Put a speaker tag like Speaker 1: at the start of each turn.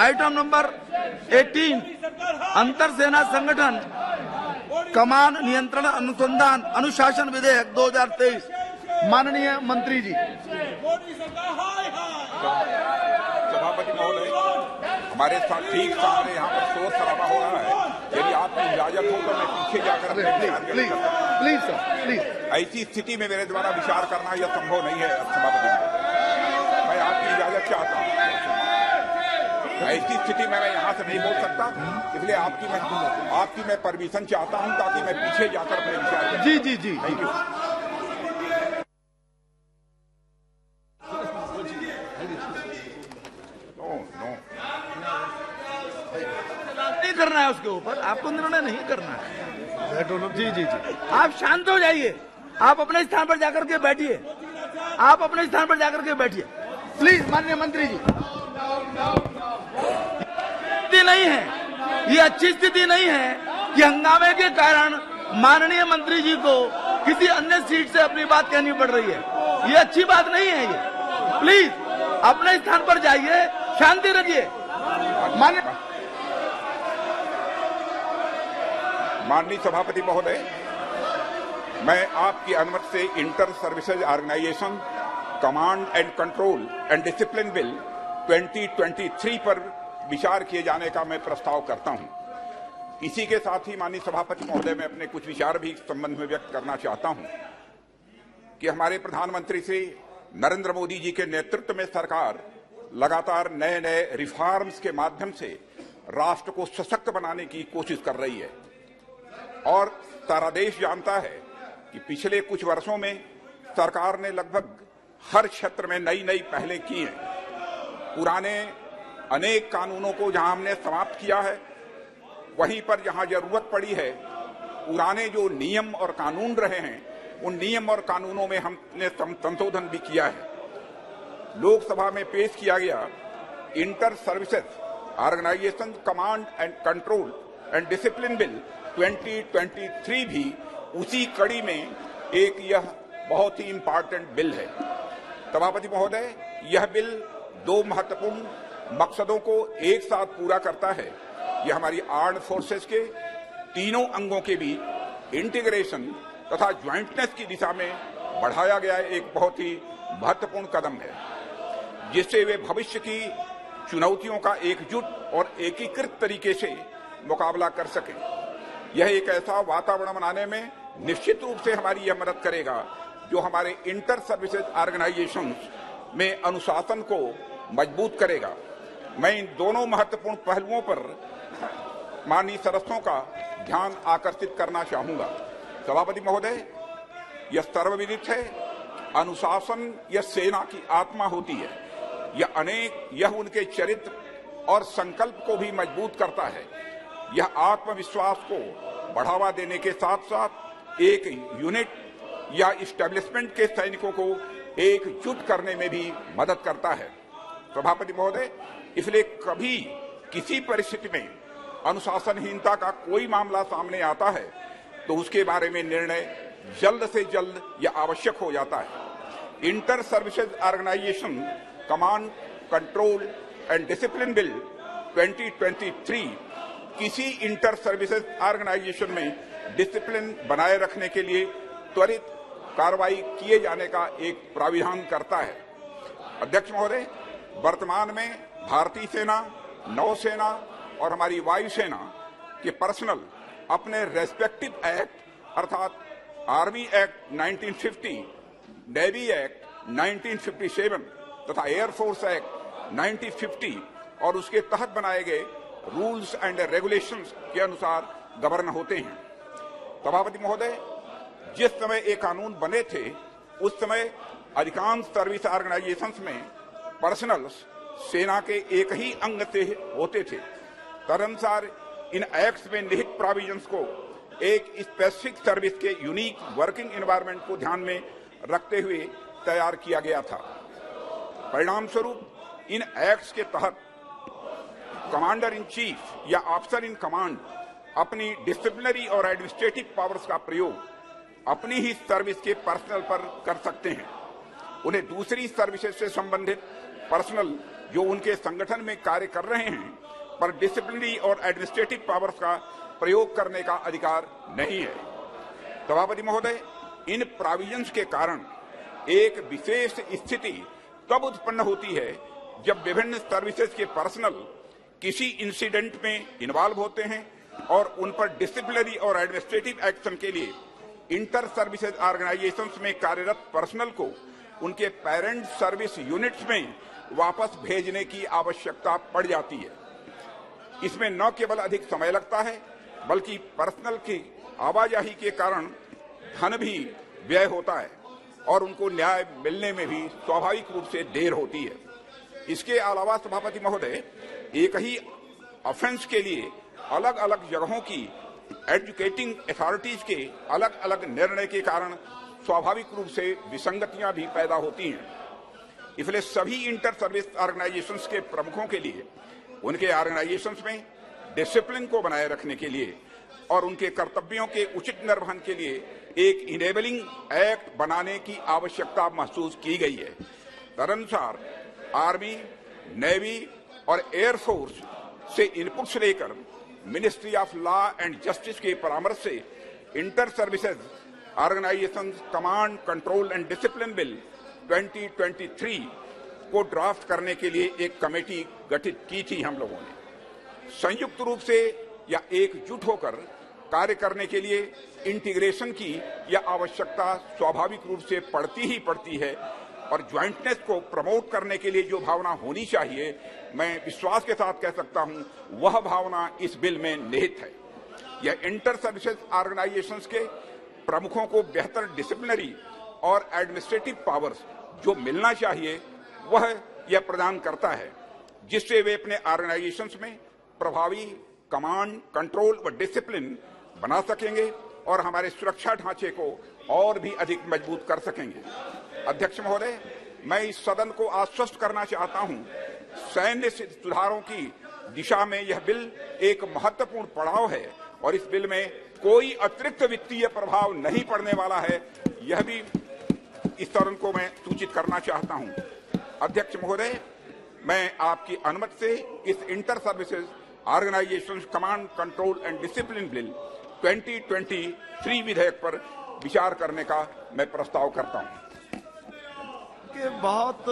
Speaker 1: Item number 18 अंतर सेना संगठन कमान नियंत्रण अनुसंधान अनुशासन विधेयक 2023। माननीय मंत्री जी।
Speaker 2: सभापति महोदय, हमारे साथ ठीक सामने यहाँ पर शोर शराबा हो रहा है। यदि आपकी इजाजत हो तो मैं पीछे जाकर
Speaker 1: प्लीज सर, प्लीज।
Speaker 2: ऐसी स्थिति में मेरे द्वारा विचार करना यह संभव नहीं है सभापति महोदय। मैं आपकी इजाजत चाहता हूँ। ऐसी स्थिति में मैं यहाँ से नहीं बोल सकता, इसलिए आपकी मैं परमिशन चाहता हूँ ताकि मैं पीछे जाकर अपने विचार।
Speaker 1: जी।
Speaker 2: Thank you.
Speaker 1: नहीं करना है उसके ऊपर, आपको निर्णय नहीं करना है। जी। आप शांत हो जाइए, आप अपने स्थान पर जाकर के बैठिए, प्लीज। माननीय मंत्री जी, स्थिति नहीं है, ये अच्छी स्थिति नहीं है कि हंगामे के कारण माननीय मंत्री जी को किसी अन्य सीट से अपनी बात कहनी पड़ रही है। ये अच्छी बात नहीं है। ये प्लीज अपने स्थान पर जाइए, शांति रखिए।
Speaker 2: माननीय सभापति महोदय, मैं आपकी अनुमति से inter services organisation command and control and discipline bill 2023 पर विचार किए जाने का मैं प्रस्ताव करता हूं। इसी के साथ ही माननीय सभापति महोदय, मैं अपने कुछ विचार भी इस संबंध में व्यक्त करना चाहता हूं कि हमारे प्रधानमंत्री श्री नरेंद्र मोदी जी के नेतृत्व में सरकार लगातार नए रिफॉर्म्स के माध्यम से राष्ट्र को सशक्त बनाने की कोशिश कर रही है और सारा देश जानता है कि पिछले कुछ वर्षों में सरकार ने लगभग हर क्षेत्र में नई पहलें की हैं। पुराने अनेक कानूनों को जहां हमने समाप्त किया है, वहीं पर जहां जरूरत पड़ी है पुराने जो नियम और कानून रहे हैं, उन नियम और कानूनों में हमने संशोधन भी किया है। लोकसभा में पेश किया गया inter services organisation command and control and discipline bill 2023 भी उसी कड़ी में एक यह बहुत ही इंपॉर्टेंट बिल है। सभापति महोदय, यह बिल दो महत्वपूर्ण मकसदों को एक साथ पूरा करता है। यह हमारी आर्म्ड फोर्सेस के तीनों अंगों के बीच इंटीग्रेशन तथा ज्वाइंटनेस की दिशा में बढ़ाया गया एक बहुत ही महत्वपूर्ण कदम है, जिससे वे भविष्य की चुनौतियों का एकजुट और एकीकृत तरीके से मुकाबला कर सकें। यह एक ऐसा वातावरण बनाने में निश्चित रूप से हमारी यह मदद करेगा जो हमारे इंटर सर्विसेज ऑर्गेनाइजेशंस में अनुशासन को मजबूत करेगा। मैं इन दोनों महत्वपूर्ण पहलुओं पर माननीय सदस्यों का ध्यान आकर्षित करना चाहूंगा। सभापति महोदय, यह सर्वविदित है, अनुशासन यह सेना की आत्मा होती है। यह उनके चरित्र और संकल्प को भी मजबूत करता है। यह आत्मविश्वास को बढ़ावा देने के साथ साथ एक यूनिट या इस्टेब्लिशमेंट के सैनिकों को एकजुट करने में भी मदद करता है। सभापति महोदय, इसलिए कभी किसी परिस्थिति में अनुशासनहीनता का कोई मामला सामने आता है तो उसके बारे में निर्णय जल्द से जल्द यह आवश्यक हो जाता है। Inter services organisation command control and discipline bill 2023 किसी इंटर सर्विसेज ऑर्गेनाइजेशन में डिसिप्लिन बनाए रखने के लिए त्वरित कार्रवाई किए जाने का एक प्राविधान करता है। अध्यक्ष महोदय, वर्तमान में भारतीय सेना, नौसेना और हमारी वायुसेना के पर्सनल अपने रेस्पेक्टिव एक्ट अर्थात आर्मी एक्ट 1950, नेवी एक्ट 1957 तथा एयरफोर्स एक्ट 1950 और उसके तहत बनाए गए रूल्स एंड रेगुलेशंस के अनुसार गवर्न होते हैं। सभापति महोदय, जिस समय ये कानून बने थे उस समय अधिकांश सर्विस ऑर्गेनाइजेशंस में पर्सनल्स सेना के एक ही अंग से होते थे। तदनुसार इन एक्ट्स में निहित प्रोविजंस को एक स्पेसिफिक सर्विस के यूनिक वर्किंग एनवायरनमेंट को ध्यान में रखते हुए तैयार किया गया था। परिणाम स्वरूप इन एक्ट्स के तहत कमांडर इन चीफ या ऑफिसर इन कमांड अपनी डिसिप्लिनरी और एडमिनिस्ट्रेटिव पावर्स का प्रयोग अपनी ही सर्विस के पर्सनल पर कर सकते हैं। उन्हें दूसरी सर्विसेज से संबंधित पर्सनल जो उनके संगठन में कार्य कर रहे हैं पर डिसिप्लिनरी और एडमिनिस्ट्रेटिव पावर्स का प्रयोग करने का अधिकार नहीं है। सभापति महोदय, इन प्रोविजंस के कारण एक विशेष स्थिति तब उत्पन्न होती है जब विभिन्न सर्विसेज के पर्सनल किसी इंसिडेंट में इन्वॉल्व होते हैं और उन पर डिसिप्लिनरी और एडमिनिस्ट्रेटिव एक्शन के लिए इंटर सर्विसेज ऑर्गेनाइजेशंस में कार्यरत पर्सनल को उनके पेरेंट सर्विस यूनिट्स में वापस भेजने की आवश्यकता पड़ जाती है। इसमें न केवल अधिक समय लगता है बल्कि पर्सनल की आवाजाही के कारण धन भी व्यय होता है और उनको न्याय मिलने में भी स्वाभाविक रूप से देर होती है। इसके अलावा सभापति महोदय, एक ही ऑफेंस के लिए अलग अलग जगहों की एजुकेटिंग अथॉरिटीज के अलग अलग निर्णय के कारण स्वाभाविक रूप से विसंगतियां भी पैदा होती हैं। इसलिए सभी इंटर सर्विस ऑर्गेनाइजेशंस के प्रमुखों के लिए उनके ऑर्गेनाइजेशंस में डिसिप्लिन को बनाए रखने के लिए और उनके कर्तव्यों के उचित निर्वहन के लिए एक इनेबलिंग एक्ट बनाने की आवश्यकता महसूस की गई है। तदनुसार आर्मी, नेवी और एयरफोर्स से इनपुट्स लेकर ministry of law and justice के परामर्श से inter services organisation command, control and discipline bill 2023 को ड्राफ्ट करने के लिए एक कमेटी गठित की थी हम लोगों ने। संयुक्त रूप से या एकजुट होकर कार्य करने के लिए इंटीग्रेशन की यह आवश्यकता स्वाभाविक रूप से पड़ती है और ज्वाइंटनेस को प्रमोट करने के लिए जो भावना होनी चाहिए, मैं विश्वास के साथ कह सकता हूं, वह भावना इस बिल में निहित है। यह इंटर सर्विसेज ऑर्गेनाइजेशंस के प्रमुखों को बेहतर डिसिप्लिनरी और एडमिनिस्ट्रेटिव पावर्स जो मिलना चाहिए वह यह प्रदान करता है, जिससे वे अपने ऑर्गेनाइजेशंस में प्रभावी कमांड, कंट्रोल व डिसिप्लिन बना सकेंगे और हमारे सुरक्षा ढांचे को और भी अधिक मजबूत कर सकेंगे। अध्यक्ष महोदय, मैं इस सदन को आश्वस्त करना चाहता हूं, सैन्य सुधारों की दिशा में यह बिल एक महत्वपूर्ण पड़ाव है और इस बिल में कोई अतिरिक्त वित्तीय प्रभाव नहीं पड़ने वाला है, यह भी इस सदन को मैं सूचित करना चाहता हूं। अध्यक्ष महोदय, मैं आपकी अनुमति से इस inter services organisation command, control and discipline bill 2023 विधेयक पर विचार करने का मैं प्रस्ताव करता हूं।
Speaker 1: कि बहुत